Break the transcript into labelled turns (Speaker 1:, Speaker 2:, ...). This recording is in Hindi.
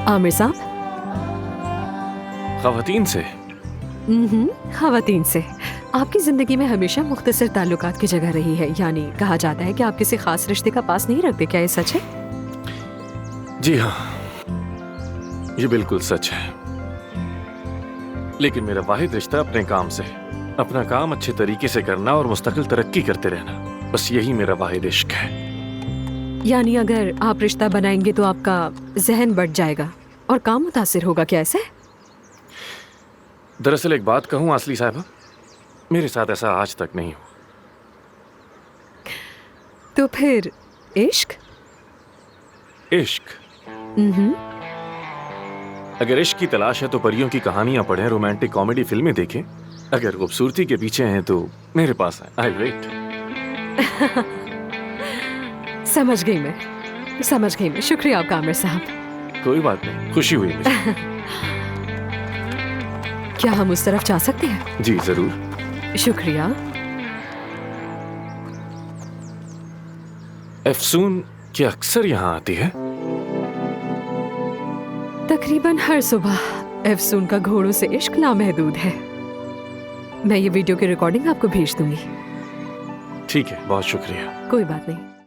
Speaker 1: आमिर साहब।
Speaker 2: ख़वातीन से?
Speaker 1: ख़वातीन से। आपकी जिंदगी में हमेशा मुख्तसर ताल्लुकात की जगह रही है, यानी कहा जाता है कि आप किसी खास रिश्ते का पास नहीं रखते, क्या ये सच है?
Speaker 2: जी हाँ, ये बिल्कुल सच है। लेकिन मेरा वाहिद रिश्ता अपने काम से है। अपना काम अच्छे तरीके से करना और मुस्तकिल तरक्की करते रहना, बस यही मेरा वाहिद इश्क है।
Speaker 1: यानी अगर आप रिश्ता बनाएंगे तो आपका जहन बढ़ जाएगा और काम मुतासिर होगा, क्या ऐसा है?
Speaker 2: दरअसल एक बात कहूँ आसली साहिबा, मेरे साथ ऐसा आज तक नहीं हुआ।
Speaker 1: तो फिर इश्क?
Speaker 2: इश्क? अगर इश्क की तलाश है तो परियों की कहानियां पढ़ें, रोमांटिक कॉमेडी फिल्में देखें। अगर खूबसूरती के पीछे हैं तो मेरे पास है, आई वेट।
Speaker 1: समझ गई मैं। शुक्रिया आपका आमिर साहब।
Speaker 2: कोई बात नहीं, खुशी हुई मुझे।
Speaker 1: क्या हम उस तरफ जा सकते हैं?
Speaker 2: जी जरूर।
Speaker 1: शुक्रिया।
Speaker 2: अफसून क्या अक्सर यहाँ आती है?
Speaker 1: तकरीबन हर सुबह। अफसून का घोड़ों से इश्क लामहदूद है। मैं ये वीडियो की रिकॉर्डिंग आपको भेज दूंगी।
Speaker 2: ठीक है, बहुत शुक्रिया।
Speaker 1: कोई बात नहीं।